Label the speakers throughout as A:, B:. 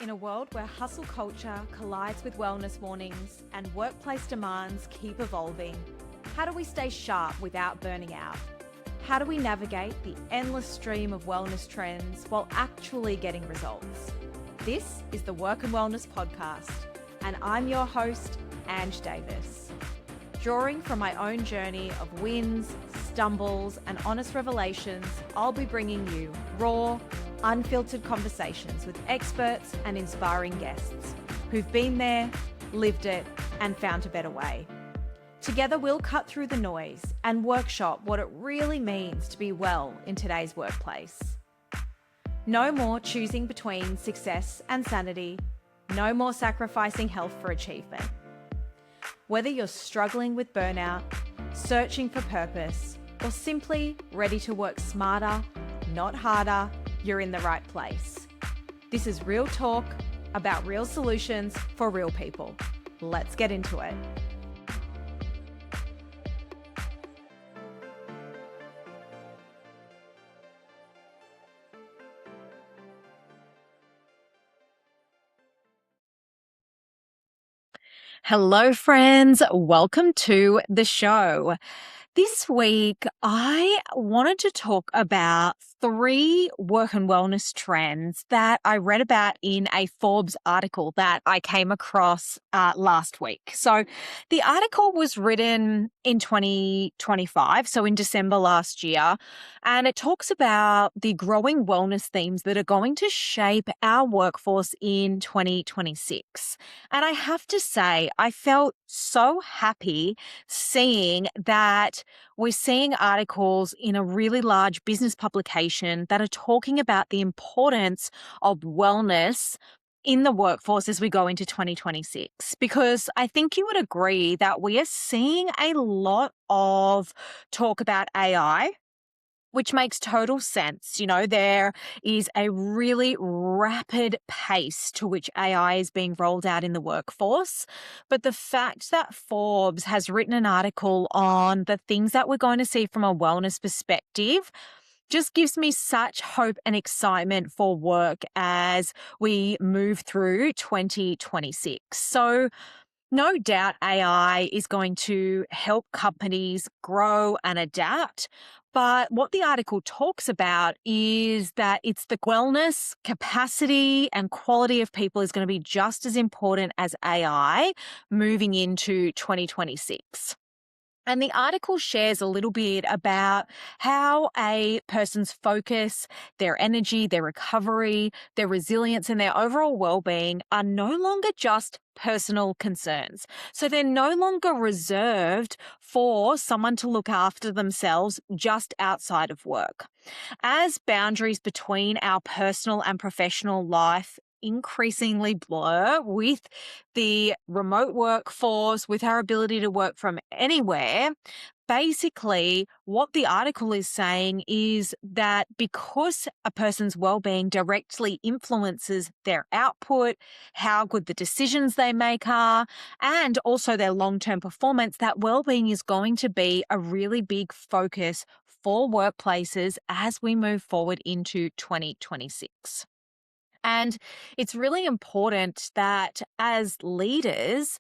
A: In a world where hustle culture collides with wellness warnings and workplace demands keep evolving, how do we stay sharp without burning out? How do we navigate the endless stream of wellness trends while actually getting results? This is the Work and Wellness Podcast, and I'm your host, Ange Davis. Drawing from my own journey of wins, stumbles, and honest revelations, I'll be bringing you raw, unfiltered conversations with experts and inspiring guests who've been there, lived it, and found a better way. Together, we'll cut through the noise and workshop what it really means to be well in today's workplace. No more choosing between success and sanity. No more sacrificing health for achievement. Whether you're struggling with burnout, searching for purpose, or simply ready to work smarter, not harder, you're in the right place. This is real talk about real solutions for real people. Let's get into it. Hello, friends. Welcome to the show. This week, I wanted to talk about 3 work and wellness trends that I read about in a Forbes article that I came across last week. So the article was written in 2025, so in December last year, and it talks about the growing wellness themes that are going to shape our workforce in 2026. And I have to say, I felt so happy seeing that we're seeing articles in a really large business publication that are talking about the importance of wellness in the workforce as we go into 2026, because I think you would agree that we are seeing a lot of talk about AI, which makes total sense. You know, there is a really rapid pace to which AI is being rolled out in the workforce. But the fact that Forbes has written an article on the things that we're going to see from a wellness perspective just gives me such hope and excitement for work as we move through 2026. So, no doubt AI is going to help companies grow and adapt. But what the article talks about is that it's the wellness, capacity, and quality of people is going to be just as important as AI moving into 2026. And the article shares a little bit about how a person's focus, their energy, their recovery, their resilience, and their overall well-being are no longer just personal concerns. So they're no longer reserved for someone to look after themselves just outside of work. As boundaries between our personal and professional life increasingly blur with the remote workforce, with our ability to work from anywhere, basically what the article is saying is that because a person's well-being directly influences their output, how good the decisions they make are, and also their long-term performance, that well-being is going to be a really big focus for workplaces as we move forward into 2026. And it's really important that as leaders,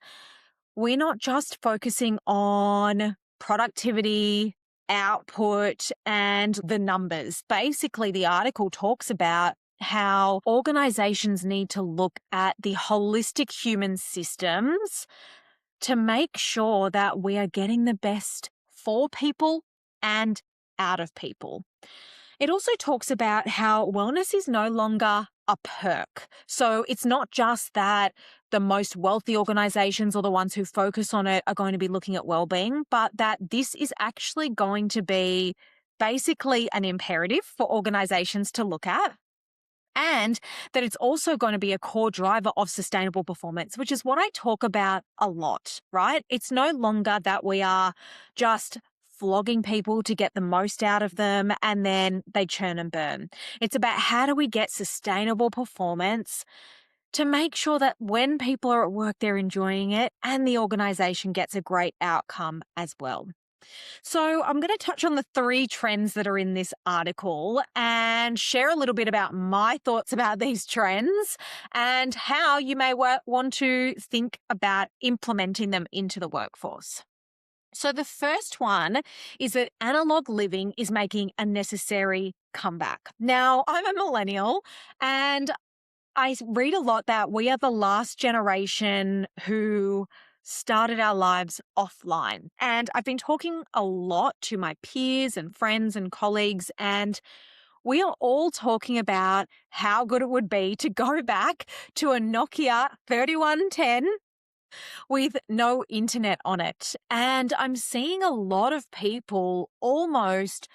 A: we're not just focusing on productivity, output, and the numbers. Basically, the article talks about how organizations need to look at the holistic human systems to make sure that we are getting the best for people and out of people. It also talks about how wellness is no longer a perk. So it's not just that the most wealthy organizations or the ones who focus on it are going to be looking at well-being, but that this is actually going to be basically an imperative for organizations to look at. And that it's also going to be a core driver of sustainable performance, which is what I talk about a lot, right? It's no longer that we are just flogging people to get the most out of them and then they churn and burn. It's about how do we get sustainable performance to make sure that when people are at work, they're enjoying it and the organization gets a great outcome as well. So, I'm going to touch on the three trends that are in this article and share a little bit about my thoughts about these trends and how you may want to think about implementing them into the workforce. So, the first one is that analog living is making a necessary comeback. Now, I'm a millennial and I read a lot that we are the last generation who started our lives offline. And I've been talking a lot to my peers and friends and colleagues, and we are all talking about how good it would be to go back to a Nokia 3110 with no internet on it. And I'm seeing a lot of people almost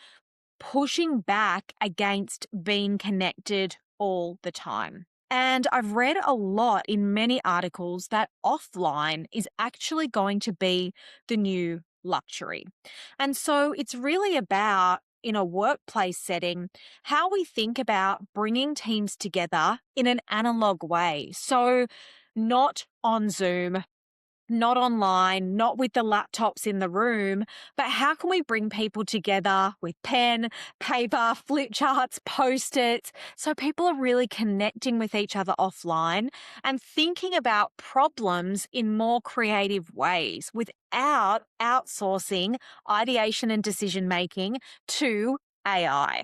A: pushing back against being connected all the time. And I've read a lot in many articles that offline is actually going to be the new luxury. And so it's really about, in a workplace setting, how we think about bringing teams together in an analog way. So, not on Zoom, not online, not with the laptops in the room, but how can we bring people together with pen, paper, flip charts, post-its, so people are really connecting with each other offline and thinking about problems in more creative ways without outsourcing ideation and decision making to AI.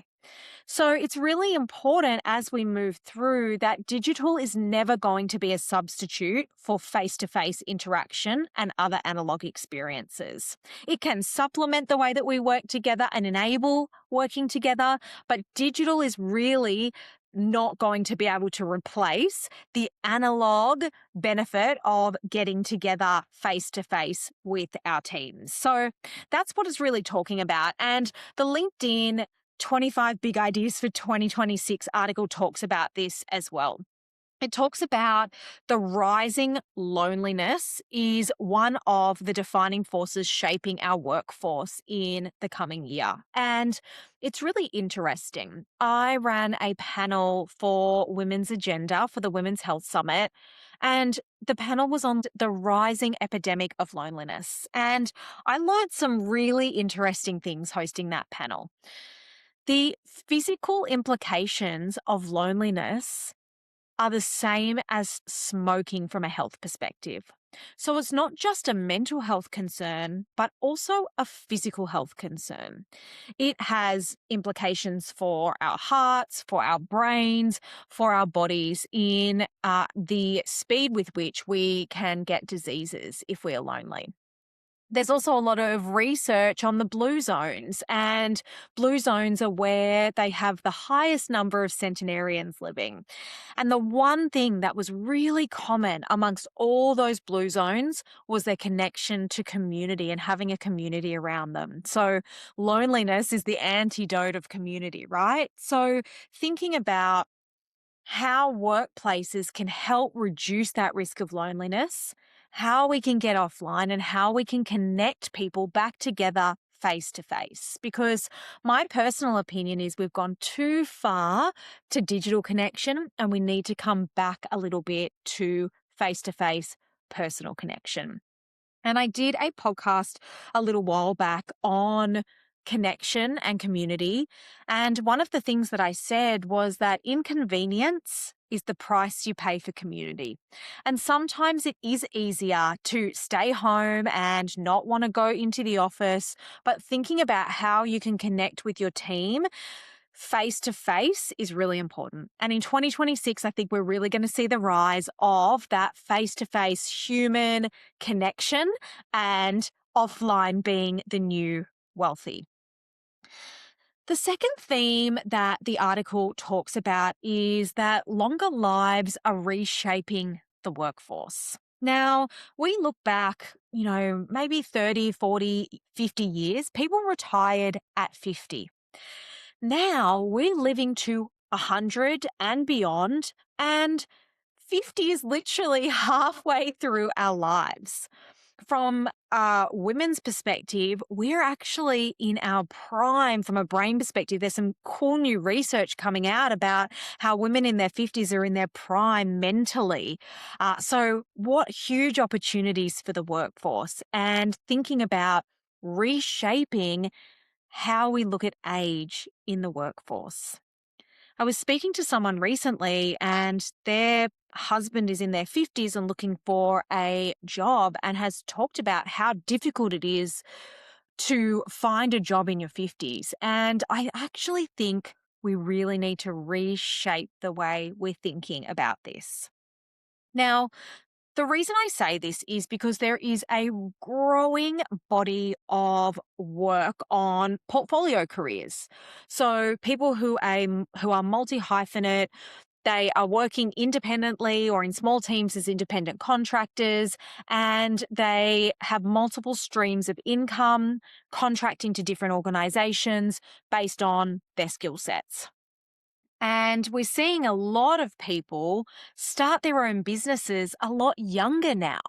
A: So it's really important as we move through that digital is never going to be a substitute for face-to-face interaction and other analog experiences. It can supplement the way that we work together and enable working together, but digital is really not going to be able to replace the analog benefit of getting together face to face with our teams. So that's what it's really talking about. And the LinkedIn 25 Big Ideas for 2026 article talks about this as well. It talks about the rising loneliness is one of the defining forces shaping our workforce in the coming year. And it's really interesting. I ran a panel for Women's Agenda for the Women's Health Summit, and the panel was on the rising epidemic of loneliness. And I learned some really interesting things hosting that panel. The physical implications of loneliness are the same as smoking from a health perspective. So it's not just a mental health concern, but also a physical health concern. It has implications for our hearts, for our brains, for our bodies in the speed with which we can get diseases if we are lonely. There's also a lot of research on the blue zones, and blue zones are where they have the highest number of centenarians living. And the one thing that was really common amongst all those blue zones was their connection to community and having a community around them. So loneliness is the antidote of community, right? So thinking about how workplaces can help reduce that risk of loneliness, how we can get offline, and how we can connect people back together face to face. Because my personal opinion is we've gone too far to digital connection and we need to come back a little bit to face personal connection. And I did a podcast a little while back on connection and community. And one of the things that I said was that inconvenience is the price you pay for community. And sometimes it is easier to stay home and not want to go into the office, but thinking about how you can connect with your team face to face is really important. And in 2026, I think we're really going to see the rise of that face to face human connection and offline being the new wealthy. The second theme that the article talks about is that longer lives are reshaping the workforce. Now, we look back, maybe 30, 40, 50 years, people retired at 50. Now we're living to 100 and beyond, and 50 is literally halfway through our lives. From women's perspective, we're actually in our prime from a brain perspective. There's some cool new research coming out about how women in their 50s are in their prime mentally. So what huge opportunities for the workforce, and thinking about reshaping how we look at age in the workforce. I was speaking to someone recently, and their husband is in their 50s and looking for a job, and has talked about how difficult it is to find a job in your 50s. And I actually think we really need to reshape the way we're thinking about this. Now, the reason I say this is because there is a growing body of work on portfolio careers. So people who are multi-hyphenate, they are working independently or in small teams as independent contractors, and they have multiple streams of income, contracting to different organizations based on their skill sets. And we're seeing a lot of people start their own businesses a lot younger now.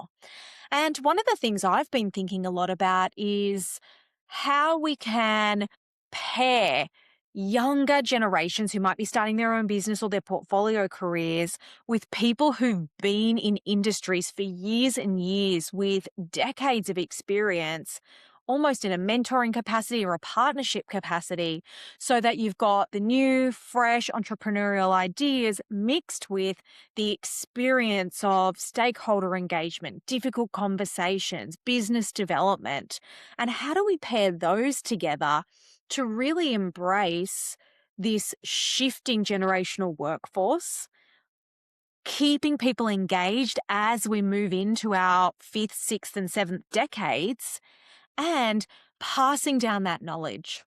A: And one of the things I've been thinking a lot about is how we can pair younger generations who might be starting their own business or their portfolio careers with people who've been in industries for years and years with decades of experience, almost in a mentoring capacity or a partnership capacity, so that you've got the new, fresh entrepreneurial ideas mixed with the experience of stakeholder engagement, difficult conversations, business development. And how do we pair those together to really embrace this shifting generational workforce, keeping people engaged as we move into our fifth, sixth, and seventh decades, and passing down that knowledge?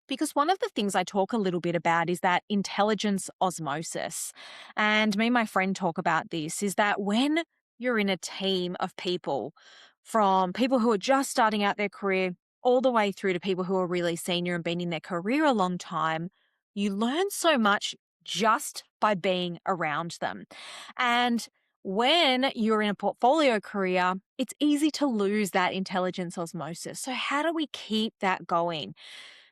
A: Because one of the things I talk a little bit about is that intelligence osmosis. And me and my friend talk about this, is that when you're in a team of people, from people who are just starting out their career all the way through to people who are really senior and been in their career a long time, you learn so much just by being around them. And when you're in a portfolio career, it's easy to lose that intelligence osmosis. So how do we keep that going?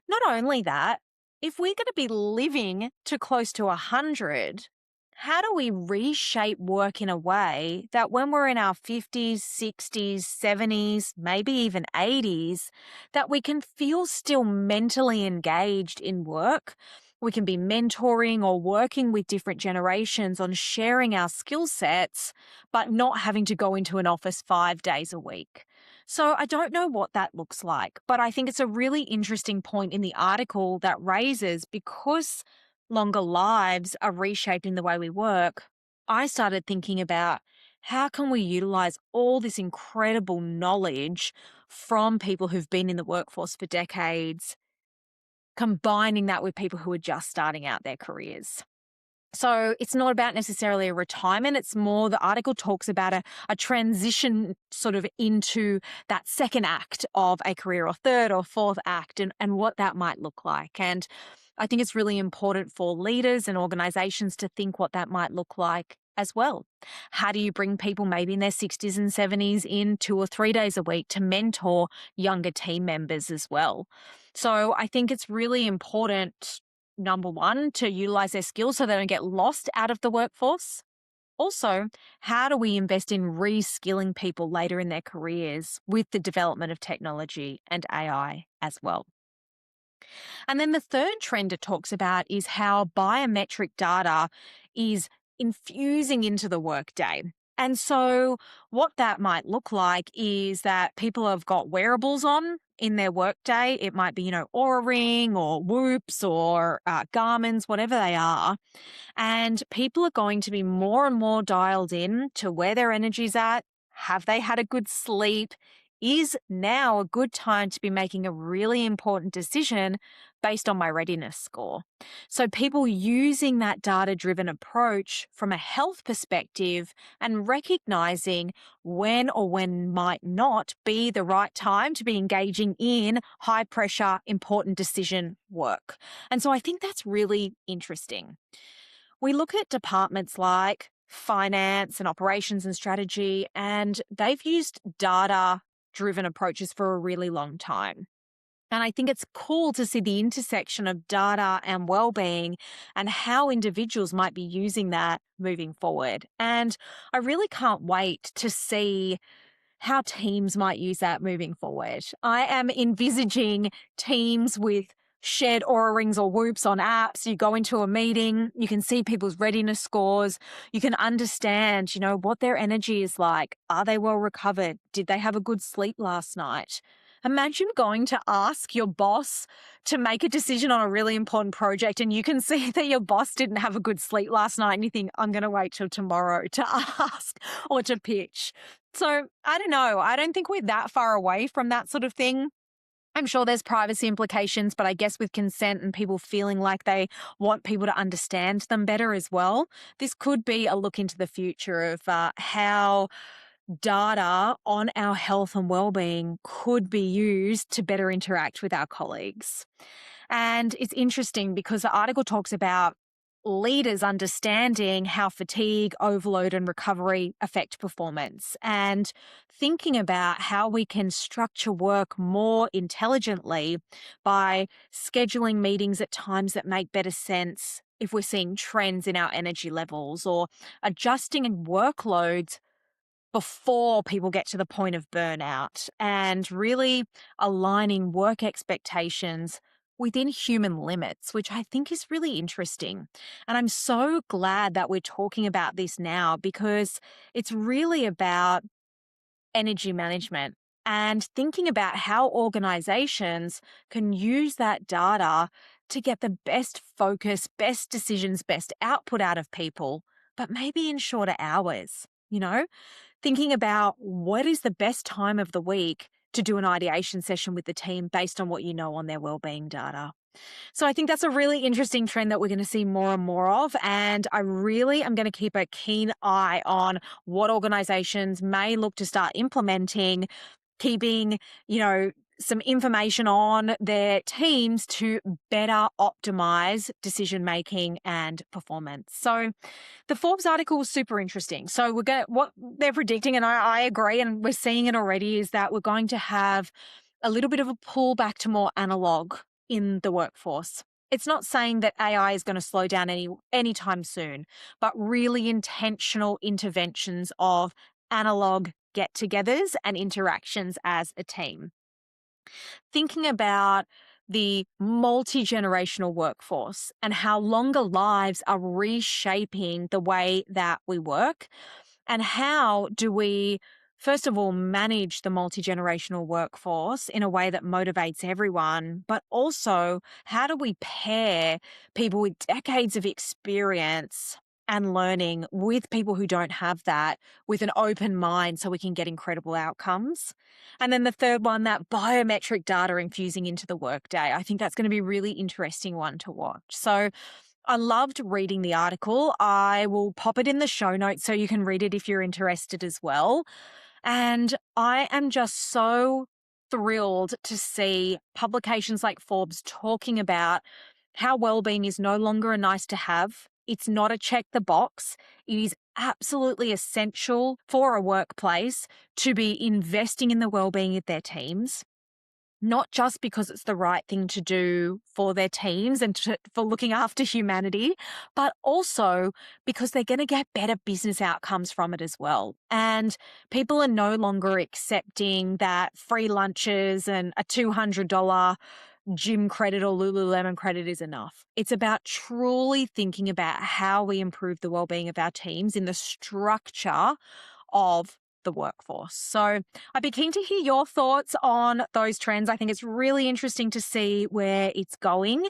A: Not only that, if we're going to be living to close to 100, how do we reshape work in a way that when we're in our 50s, 60s, 70s, maybe even 80s, that we can feel still mentally engaged in work? We can be mentoring or working with different generations on sharing our skill sets, but not having to go into an office 5 days a week. So I don't know what that looks like, but I think it's a really interesting point in the article that raises, because longer lives are reshaping the way we work. I started thinking about how can we utilize all this incredible knowledge from people who've been in the workforce for decades, combining that with people who are just starting out their careers. So it's not about necessarily a retirement. It's more, the article talks about a transition sort of into that second act of a career, or third or fourth act, and what that might look like. And I think it's really important for leaders and organizations to think what that might look like as well. How do you bring people maybe in their 60s and 70s in 2 or 3 days a week to mentor younger team members as well? So I think it's really important, number one, to utilize their skills so they don't get lost out of the workforce. Also, how do we invest in reskilling people later in their careers with the development of technology and AI as well? And then the third trend it talks about is how biometric data is infusing into the workday. And so, what that might look like is that people have got wearables on in their workday. It might be, Aura Ring or Whoops or Garmin's, whatever they are. And people are going to be more and more dialed in to where their energy's at. Have they had a good sleep? Is now a good time to be making a really important decision based on my readiness score? So people using that data-driven approach from a health perspective and recognizing when or when might not be the right time to be engaging in high pressure, important decision work. And so I think that's really interesting. We look at departments like finance and operations and strategy, and they've used data-driven approaches for a really long time. And I think it's cool to see the intersection of data and well-being and how individuals might be using that moving forward. And I really can't wait to see how teams might use that moving forward. I am envisaging teams with shared aura rings or whoops on apps. You go into a meeting, you can see people's readiness scores. You can understand, what their energy is like. Are they well recovered? Did they have a good sleep last night? Imagine going to ask your boss to make a decision on a really important project and you can see that your boss didn't have a good sleep last night and you think, I'm going to wait till tomorrow to ask or to pitch. So I don't know. I don't think we're that far away from that sort of thing. I'm sure there's privacy implications, but I guess with consent and people feeling like they want people to understand them better as well, this could be a look into the future of how data on our health and well-being could be used to better interact with our colleagues. And it's interesting because the article talks about leaders understanding how fatigue, overload, and recovery affect performance and thinking about how we can structure work more intelligently by scheduling meetings at times that make better sense if we're seeing trends in our energy levels or adjusting workloads before people get to the point of burnout and really aligning work expectations within human limits, which I think is really interesting. And I'm so glad that we're talking about this now because it's really about energy management and thinking about how organizations can use that data to get the best focus, best decisions, best output out of people, but maybe in shorter hours, thinking about what is the best time of the week to do an ideation session with the team based on what you know on their wellbeing data. So I think that's a really interesting trend that we're going to see more and more of. And I really am going to keep a keen eye on what organizations may look to start implementing, keeping, some information on their teams to better optimize decision making and performance. So the Forbes article was super interesting. So what they're predicting, and I agree, and we're seeing it already, is that we're going to have a little bit of a pullback to more analog in the workforce. It's not saying that AI is going to slow down anytime soon, but really intentional interventions of analog get-togethers and interactions as a team. Thinking about the multi-generational workforce and how longer lives are reshaping the way that we work, and how do we, first of all, manage the multi-generational workforce in a way that motivates everyone, but also how do we pair people with decades of experience and learning with people who don't have that with an open mind so we can get incredible outcomes. And then the third one, that biometric data infusing into the workday. I think that's going to be a really interesting one to watch. So I loved reading the article. I will pop it in the show notes so you can read it if you're interested as well. And I am just so thrilled to see publications like Forbes talking about how well-being is no longer a nice to have. It's not a check the box. It is absolutely essential for a workplace to be investing in the well-being of their teams, not just because it's the right thing to do for their teams and for looking after humanity, but also because they're going to get better business outcomes from it as well. And people are no longer accepting that free lunches and a $200 gym credit or Lululemon credit is enough. It's about truly thinking about how we improve the well-being of our teams in the structure of the workforce. So I'd be keen to hear your thoughts on those trends. I think it's really interesting to see where it's going.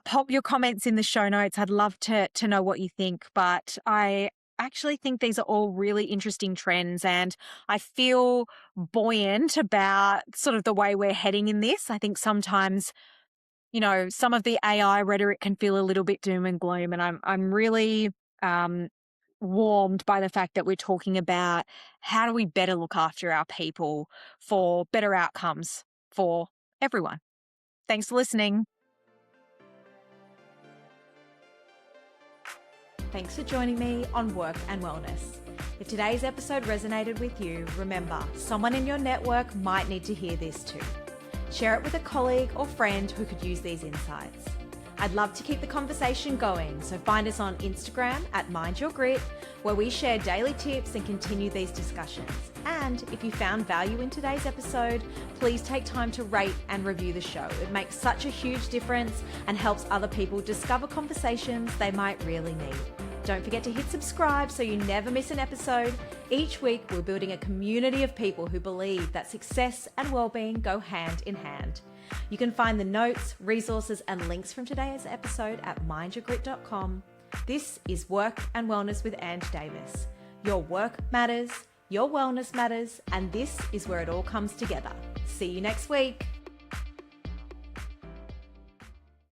A: Pop your comments in the show notes. I'd love to know what you think, but I actually think these are all really interesting trends and I feel buoyant about sort of the way we're heading in this. I think sometimes, some of the AI rhetoric can feel a little bit doom and gloom, and I'm really warmed by the fact that we're talking about how do we better look after our people for better outcomes for everyone. Thanks for listening. Thanks for joining me on Work and Wellness. If today's episode resonated with you, remember, someone in your network might need to hear this too. Share it with a colleague or friend who could use these insights. I'd love to keep the conversation going, so find us on Instagram at Mind Your Grit, where we share daily tips and continue these discussions. And if you found value in today's episode, please take time to rate and review the show. It makes such a huge difference and helps other people discover conversations they might really need. Don't forget to hit subscribe so you never miss an episode. Each week, we're building a community of people who believe that success and well-being go hand in hand. You can find the notes, resources, and links from today's episode at mindyourgrit.com. This is Work and Wellness with Ange Davis. Your work matters, your wellness matters, and this is where it all comes together. See you next week.